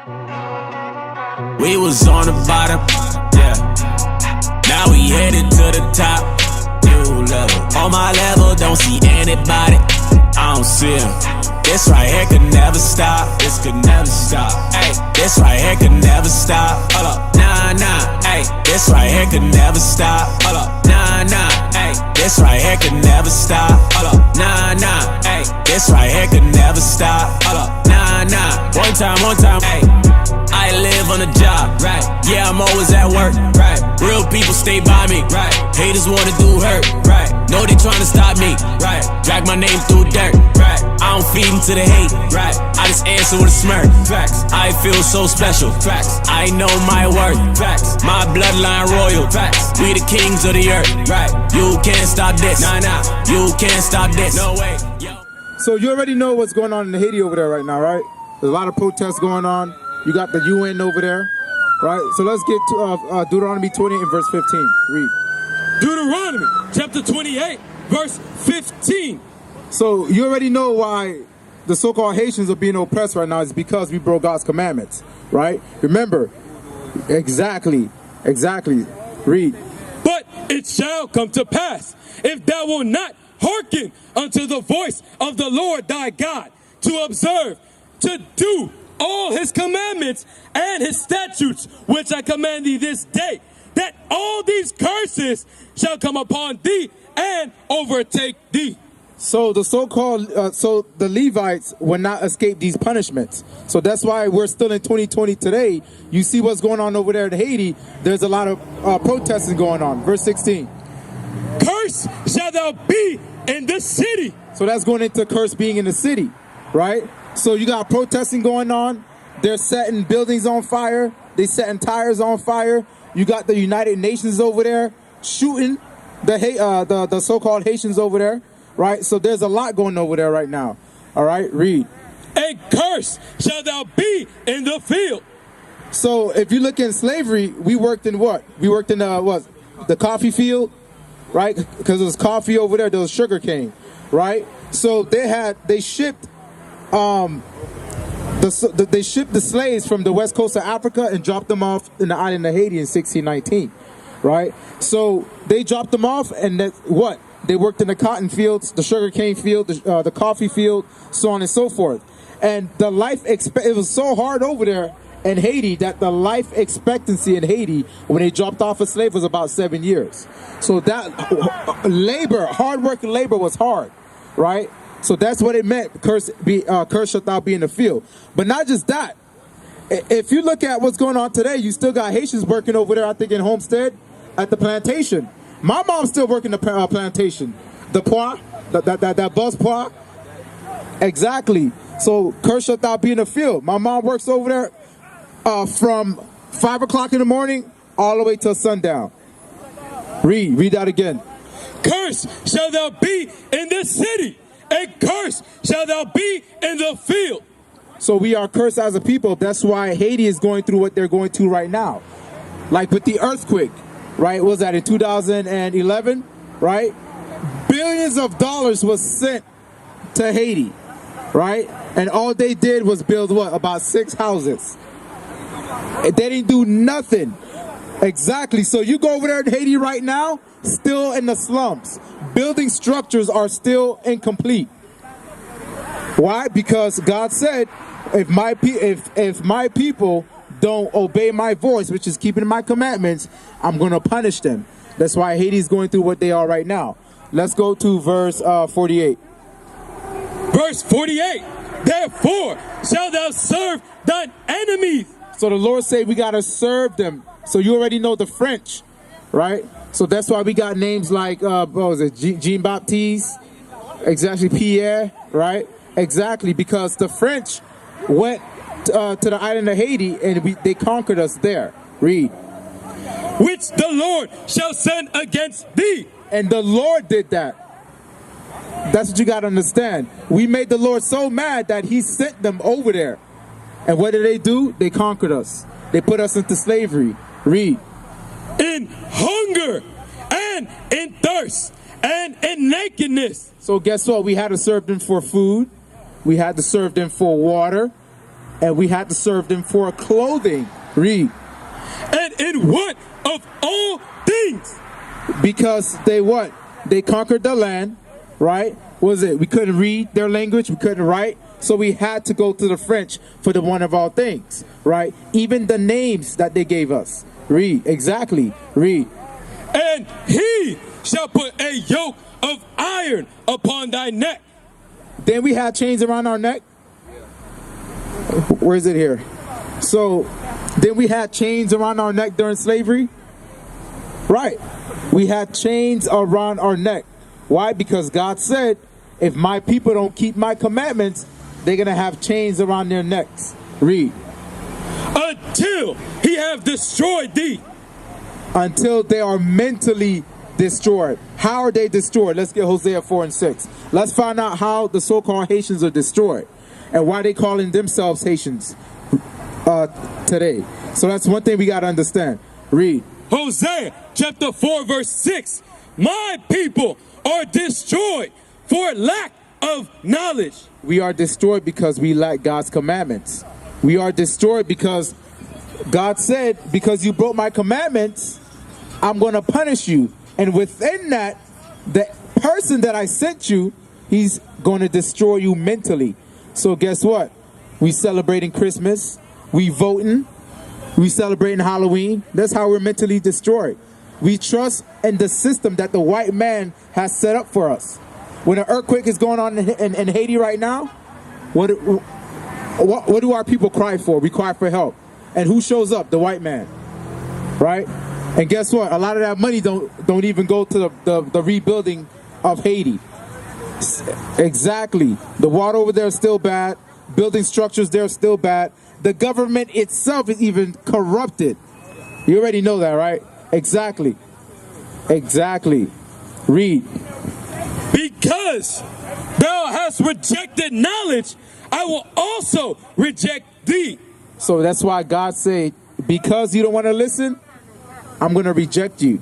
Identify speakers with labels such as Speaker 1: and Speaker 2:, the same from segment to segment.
Speaker 1: We was on the bottom, yeah. Now we headed to the top, new level. On my level, don't see anybody, I don't see him. This right here could never stop, this could never stop. Ay, this right here could never stop. Hold up, nah, nah. Ay, this right here could never stop. Hold up, nah, nah. Ay, this right here could never stop. Hold up, nah, nah. Ay, this right here could never stop. Hold up, nah, nah. One time. Ay, I live on a job, right? Yeah, I'm always at work, right? Real people stay by me, right? Haters wanna do hurt, right? Know they tryna stop me, right? Drag my name through dirt, right? I don't feed into the hate, right? I just answer with a smirk, facts. I feel so special, facts. I know my worth, facts. My bloodline royal, facts. We the kings of the earth, right? You can't stop this, nah. You can't stop this, no way. Yo.
Speaker 2: So you already know what's going on in Haiti over there right now, right? There's a lot of protests going on. You got the UN over there, right? So let's get to Deuteronomy 28 and verse 15. Read.
Speaker 3: Deuteronomy chapter 28, verse 15.
Speaker 2: So you already know why the so-called Haitians are being oppressed right now is because we broke God's commandments, right? Remember, exactly. Read.
Speaker 3: But it shall come to pass, if thou wilt not hearken unto the voice of the Lord thy God, to observe, to do all his commandments and his statutes, which I command thee this day, that all these curses shall come upon thee and overtake thee.
Speaker 2: So the so-called, the Levites will not escape these punishments. So that's why we're still in 2020 today. You see what's going on over there in Haiti. There's a lot of protesting going on. Verse 16.
Speaker 3: Curse shall thou be in the city.
Speaker 2: So that's going into curse being in the city, right? So you got protesting going on. They're setting buildings on fire. They setting tires on fire. You got the United Nations over there shooting the so-called Haitians over there, right? So there's a lot going over there right now. All right, read.
Speaker 3: A curse shall thou be in the field.
Speaker 2: So if you look in slavery, we worked in what? We worked in the coffee field, right? Because there was coffee over there. There was sugar cane, right? So they shipped they shipped the slaves from the west coast of Africa and dropped them off in the island of Haiti in 1619, right? So they dropped them off, and they worked in the cotton fields, the sugar cane field, the coffee field, so on and so forth. And it was so hard over there in Haiti that the life expectancy in Haiti when they dropped off a slave was about 7 years. So that hard-working labor was hard, right? So that's what it meant, curse shalt thou be in the field. But not just that. If you look at what's going on today, you still got Haitians working over there, I think in Homestead, at the plantation. My mom's still working the plantation. The pois, that buzz pois. Exactly. So curse shalt thou be in the field. My mom works over there from 5 o'clock in the morning all the way till sundown. Read that again.
Speaker 3: Curse shall thou be in the city. A curse shall thou be in the field.
Speaker 2: So we are cursed as a people. That's why Haiti is going through what they're going through right now. Like with the earthquake, right? What was that in 2011, right? Billions of dollars was sent to Haiti, right? And all they did was build about 6 houses. They didn't do nothing. Exactly. So you go over there in Haiti right now, still in the slums. Building structures are still incomplete. Why? Because God said, if my people don't obey my voice, which is keeping my commandments, I'm going to punish them. That's why Haiti's going through what they are right now. Let's go to verse 48.
Speaker 3: Verse 48. Therefore shalt thou serve thine enemies.
Speaker 2: So the Lord said we got to serve them. So you already know the French, right? So that's why we got names like, Jean-Baptiste, exactly, Pierre, right? Exactly, because the French went to the island of Haiti and they conquered us there. Read.
Speaker 3: Which the Lord shall send against thee.
Speaker 2: And the Lord did that. That's what you got to understand. We made the Lord so mad that he sent them over there. And what did they do? They conquered us. They put us into slavery. Read.
Speaker 3: In hunger and in thirst and in nakedness.
Speaker 2: So guess what? We had to serve them for food. We had to serve them for water. And we had to serve them for clothing. Read.
Speaker 3: And in what of all things?
Speaker 2: Because they what? They conquered the land, right? Was it? We couldn't read their language, we couldn't write, so we had to go to the French for the one of all things, right? Even the names that they gave us. Read. Exactly. Read.
Speaker 3: And he shall put a yoke of iron upon thy neck.
Speaker 2: Then we had chains around our neck. Where is it here? So then we had chains around our neck during slavery. Right. We had chains around our neck. Why? Because God said, if my people don't keep my commandments, they're going to have chains around their necks. Read.
Speaker 3: Until he have destroyed thee.
Speaker 2: Until they are mentally destroyed. How are they destroyed? Let's get Hosea 4 and 6. Let's find out how the so-called Haitians are destroyed and why they calling themselves Haitians today. So that's one thing we got to understand. Read.
Speaker 3: Hosea chapter 4 verse 6. My people are destroyed for lack of knowledge.
Speaker 2: We are destroyed because we lack God's commandments. We are destroyed because God said, because you broke my commandments, I'm going to punish you. And within that, the person that I sent you, he's going to destroy you mentally. So guess what? We celebrating Christmas. We voting. We celebrating Halloween. That's how we're mentally destroyed. We trust in the system that the white man has set up for us. When an earthquake is going on in Haiti right now, what do our people cry for? We cry for help. And who shows up? The white man. Right? And guess what? A lot of that money don't even go to the rebuilding of Haiti. Exactly. The water over there is still bad. Building structures there are still bad. The government itself is even corrupted. You already know that, right? Exactly. Exactly. Read.
Speaker 3: Because thou hast rejected knowledge, I will also reject thee.
Speaker 2: So that's why God said, because you don't want to listen, I'm going to reject you.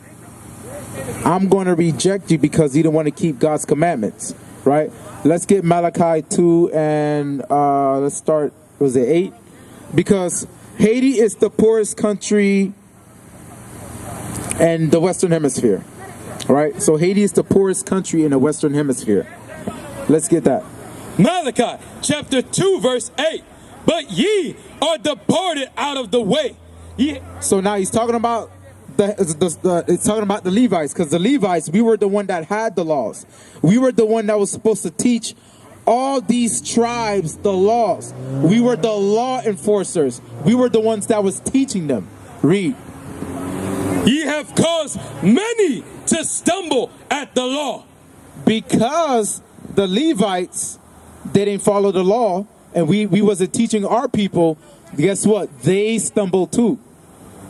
Speaker 2: I'm going to reject you because you don't want to keep God's commandments, right? Let's get Malachi 2 and let's start, was it 8? Because Haiti is the poorest country in the Western Hemisphere, right? So Haiti is the poorest country in the Western Hemisphere. Let's get that.
Speaker 3: Malachi chapter 2 verse 8. But ye are departed out of the way.
Speaker 2: So now he's talking about it's talking about the Levites, because the Levites, we were the one that had the laws. We were the one that was supposed to teach all these tribes the laws. We were the law enforcers. We were the ones that was teaching them. Read.
Speaker 3: Ye have caused many to stumble at the law.
Speaker 2: Because the Levites, they didn't follow the law, and we wasn't teaching our people, guess what? They stumbled too.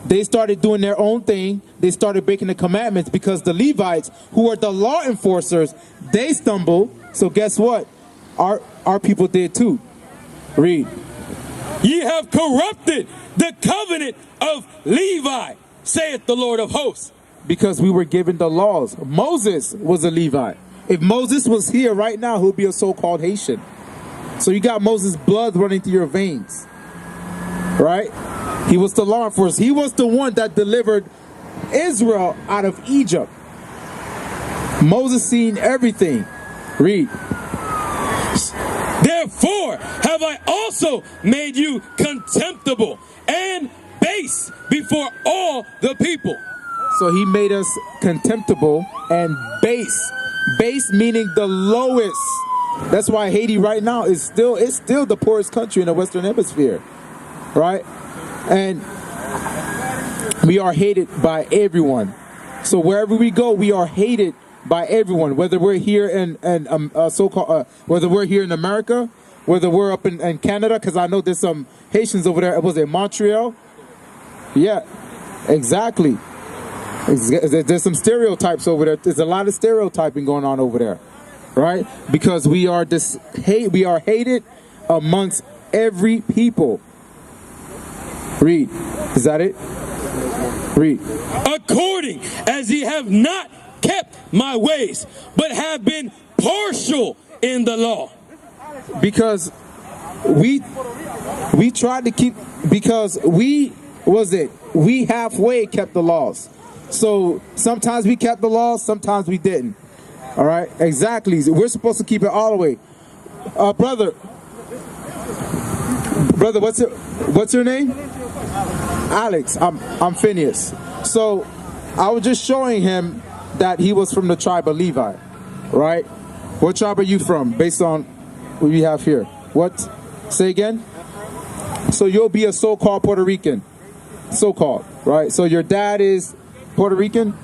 Speaker 2: They started doing their own thing. They started breaking the commandments because the Levites, who are the law enforcers, they stumbled. So guess what? Our people did too. Read.
Speaker 3: Ye have corrupted the covenant of Levi, saith the Lord of hosts.
Speaker 2: Because we were given the laws. Moses was a Levite. If Moses was here right now, he'll be a so-called Haitian. So you got Moses' blood running through your veins. Right? He was the law enforcer. He was the one that delivered Israel out of Egypt. Moses seen everything. Read.
Speaker 3: Therefore have I also made you contemptible and base before all the people.
Speaker 2: So he made us contemptible and base. Base meaning the lowest. That's why Haiti right now is still the poorest country in the Western Hemisphere. Right? And we are hated by everyone. So wherever we go, we are hated by everyone. Whether we're here in whether we're here in America, whether we're up in Canada, because I know there's some Haitians over there. Was it Montreal? Yeah, exactly. There's some stereotypes over there. There's a lot of stereotyping going on over there, right? Because we are hated amongst every people. Read. Is that it? Read.
Speaker 3: According as ye have not kept my ways, but have been partial in the law.
Speaker 2: Because we We tried to keep, because we halfway kept the laws. So sometimes we kept the laws, sometimes we didn't. All right, exactly. We're supposed to keep it all the way. Brother, what's your name? Alex. I'm Phineas. So I was just showing him that he was from the tribe of Levi, right? What tribe are you from, based on what we have here? What? Say again? So you'll be a so-called Puerto Rican. So-called, right? So your dad is Puerto Rican?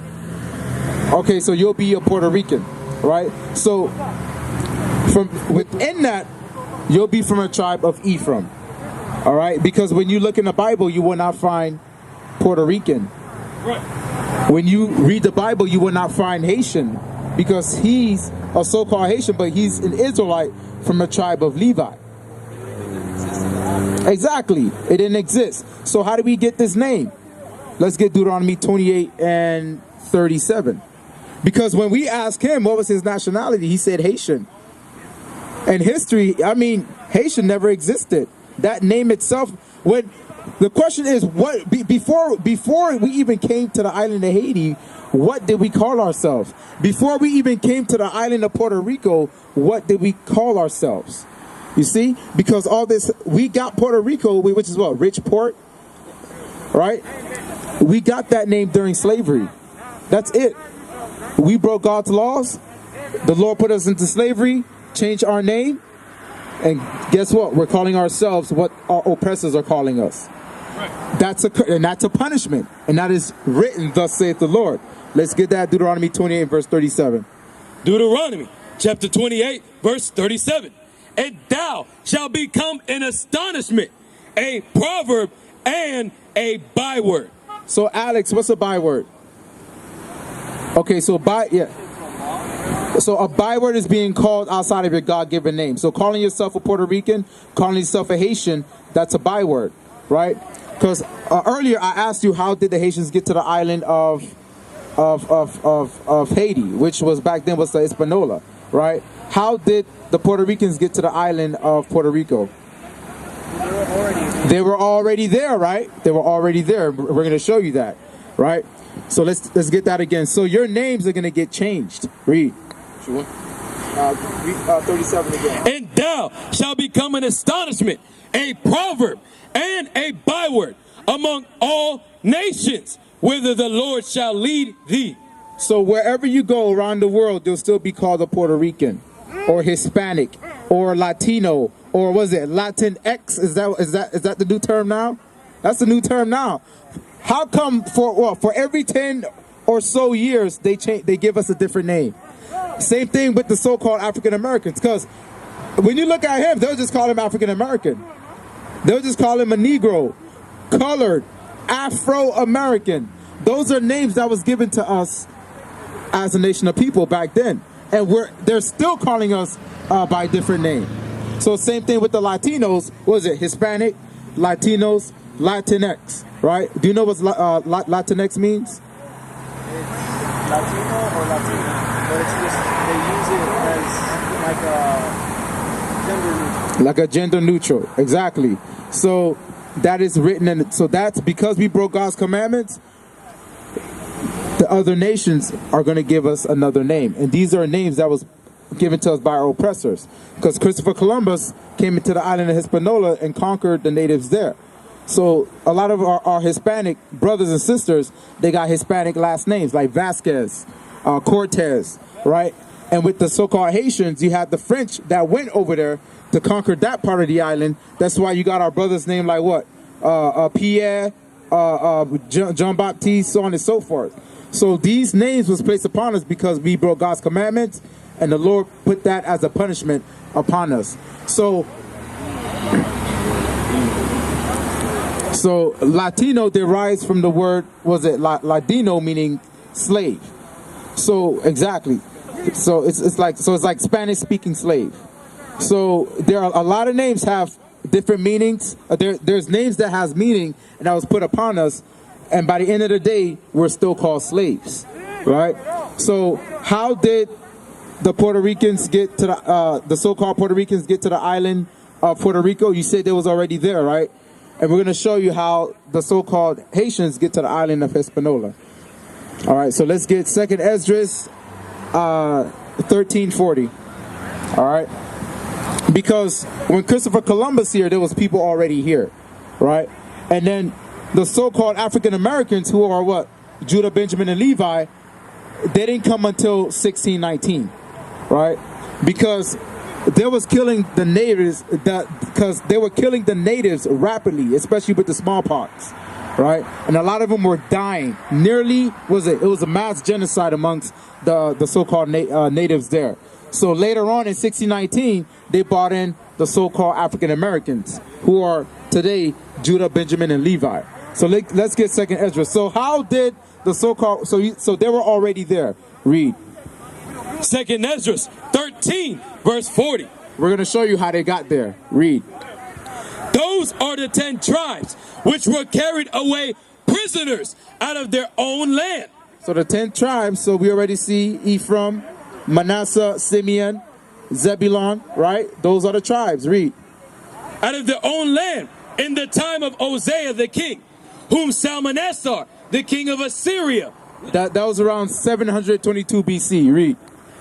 Speaker 2: Okay, so you'll be a Puerto Rican, right? So from within that, you'll be from a tribe of Ephraim, all right? Because when you look in the Bible, you will not find Puerto Rican.
Speaker 3: Right.
Speaker 2: When you read the Bible, you will not find Haitian, because he's a so-called Haitian, but he's an Israelite from the tribe of Levi. Exactly. It didn't exist. So how do we get this name? Let's get Deuteronomy 28 and 37. Because when we asked him what was his nationality, he said Haitian. And history, I mean, Haitian never existed. That name itself, when the question is, what before we even came to the island of Haiti, what did we call ourselves? Before we even came to the island of Puerto Rico, what did we call ourselves? You see, because all this, we got Puerto Rico, which is what, rich port, right? We got that name during slavery. That's it. We broke God's laws. The Lord put us into slavery, changed our name, and guess what? We're calling ourselves what our oppressors are calling us. That's a punishment, and that is written, thus saith the Lord. Let's get that, Deuteronomy 28, verse 37.
Speaker 3: Deuteronomy chapter 28, verse 37. And thou shalt become an astonishment, a proverb, and a byword.
Speaker 2: So, Alex, what's a byword? Okay, so So a byword is being called outside of your God-given name. So calling yourself a Puerto Rican, calling yourself a Haitian, that's a byword, right? Because earlier I asked you, how did the Haitians get to the island of Haiti, which was back then was the Hispaniola, right? How did the Puerto Ricans get to the island of Puerto Rico? They were already there, right? They were already there. We're going to show you that, right? So let's get that again. So your names are going to get changed. Read. Read 37 again.
Speaker 3: And thou shalt become an astonishment, a proverb, and a byword among all nations, whither the Lord shall lead thee.
Speaker 2: So wherever you go around the world, you'll still be called a Puerto Rican, or Hispanic, or Latino, or was it Latinx? Is that the new term now? That's the new term now. How come for every 10 or so years they give us a different name? Same thing with the so-called African Americans, because when you look at him, they'll just call him African American. They'll just call him a Negro, colored, Afro-American. Those are names that was given to us as a nation of people back then, and they're still calling us by a different name. So same thing with the Latinos. What is it? Hispanic, Latinos, Latinx, right? Do you know what Latinx means?
Speaker 4: It's Latino or Latino, but it's just they use it as gender neutral.
Speaker 2: Like a gender neutral, exactly. So that is written in. So that's because we broke God's commandments. The other nations are going to give us another name, and these are names that was given to us by our oppressors. Because Christopher Columbus came into the island of Hispaniola and conquered the natives there. So a lot of our Hispanic brothers and sisters, they got Hispanic last names like Vasquez, Cortez, right? And with the so-called Haitians, you had the French that went over there to conquer that part of the island. That's why you got our brothers named like what? Pierre, Jean Baptiste, so on and so forth. So these names was placed upon us because we broke God's commandments, and the Lord put that as a punishment upon us. So Latino derives from the word, was it Ladino, meaning slave. So exactly. So it's like Spanish speaking slave. So there are a lot of names have different meanings. There's names that has meaning and that was put upon us, and by the end of the day, we're still called slaves, right? So how did the Puerto Ricans get to the so-called Puerto Ricans get to the island of Puerto Rico, you said they was already there, right? And we're going to show you how the so-called Haitians get to the island of Hispaniola. All right, so let's get 2nd Esdras 1340. All right, because when Christopher Columbus here, there was people already here, right? And then the so-called African Americans, who are what? Judah, Benjamin, and Levi, they didn't come until 1619, right? Because they was killing the natives, because they were killing the natives rapidly, especially with the smallpox, right? And a lot of them were dying. Nearly, it was a mass genocide amongst the so-called natives there. So later on in 1619, they brought in the so-called African Americans, who are today Judah, Benjamin, and Levi. So let's get 2nd Ezra. So how did the so-called, so they were already there. Read.
Speaker 3: 2nd Ezra 13, verse 40.
Speaker 2: We're going to show you how they got there. Read.
Speaker 3: Those are the 10 tribes which were carried away prisoners out of their own land.
Speaker 2: So the 10 tribes, so we already see Ephraim, Manasseh, Simeon, Zebulun, right? Those are the tribes. Read.
Speaker 3: Out of their own land in the time of Hosea the king, whom Salmanessar, the king of Assyria,
Speaker 2: that was around 722 BC. Read.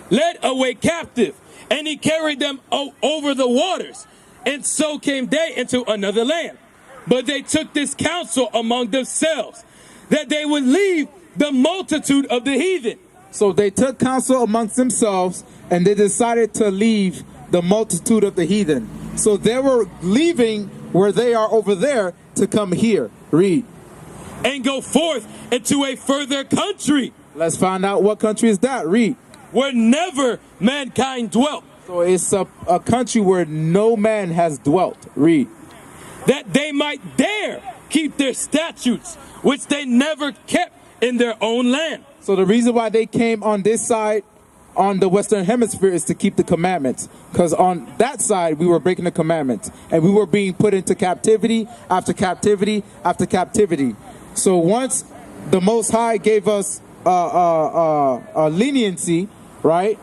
Speaker 3: Led away captive, and he carried them over the waters, and so came they into another land. But they took this counsel among themselves, that they would leave the multitude of the heathen.
Speaker 2: So they took counsel amongst themselves, and they decided to leave the multitude of the heathen. So they were leaving where they are over there to come here. Read.
Speaker 3: And go forth into a further country.
Speaker 2: Let's find out what country is that. Read.
Speaker 3: Where never mankind dwelt.
Speaker 2: So it's a country where no man has dwelt. Read.
Speaker 3: That they might dare keep their statutes, which they never kept in their own land.
Speaker 2: So the reason why they came on this side, on the Western Hemisphere, is to keep the commandments. Because on that side, we were breaking the commandments. And we were being put into captivity after captivity after captivity. So once the Most High gave us a leniency, right?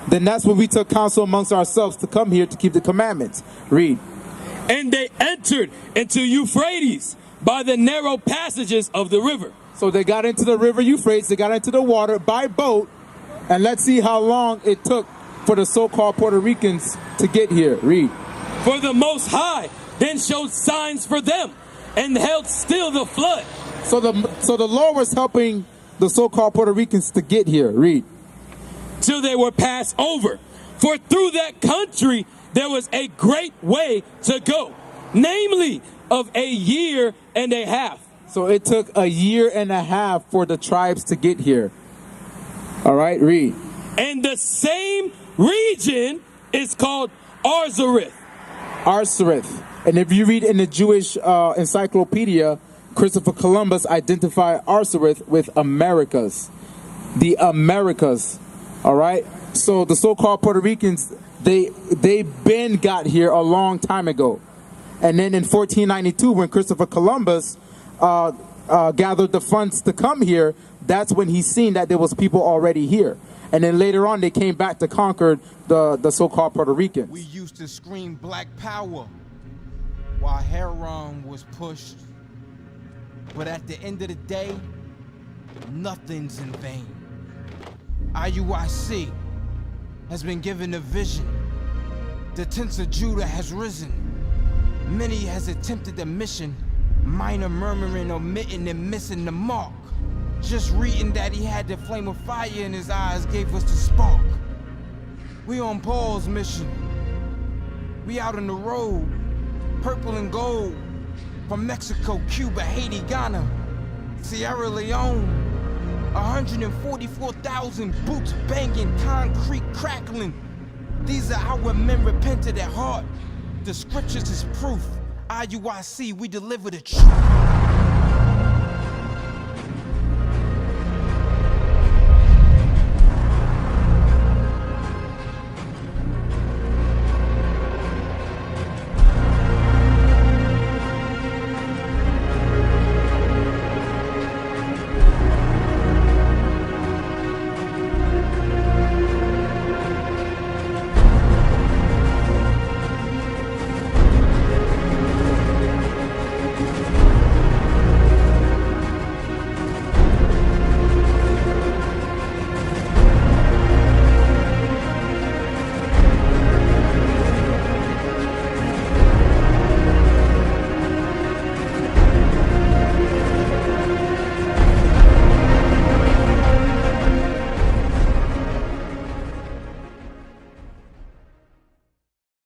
Speaker 2: Then that's when we took counsel amongst ourselves to come here to keep the commandments. Read.
Speaker 3: And they entered into Euphrates by the narrow passages of the river.
Speaker 2: So they got into the river Euphrates, they got into the water by boat, and let's see how long it took for the so-called Puerto Ricans to get here. Read.
Speaker 3: For the Most High then showed signs for them, and held still the flood.
Speaker 2: So the Lord was helping the so-called Puerto Ricans to get here. Read.
Speaker 3: Till they were passed over. For through that country there was a great way to go, namely of a year and a half.
Speaker 2: So it took a year and a half for the tribes to get here. All right, read.
Speaker 3: And the same region is called Arzareth.
Speaker 2: Arzareth. And if you read in the Jewish encyclopedia, Christopher Columbus identified Arzareth with Americas. The Americas. All right. So the so-called Puerto Ricans, they been got here a long time ago. And then in 1492, when Christopher Columbus gathered the funds to come here, that's when he seen that there was people already here. And then later on, they came back to conquer the so-called Puerto Ricans.
Speaker 5: We used to scream black power while heroin was pushed. But at the end of the day, nothing's in vain. IUIC has been given a vision. The tents of Judah has risen. Many has attempted the mission. Minor murmuring, omitting, and missing the mark. Just reading that he had the flame of fire in his eyes gave us the spark. We on Paul's mission. We out on the road, purple and gold. From Mexico, Cuba, Haiti, Ghana, Sierra Leone. 144,000 boots banging, concrete crackling. These are our men repented at heart. The scriptures is proof. IUIC, we deliver the truth.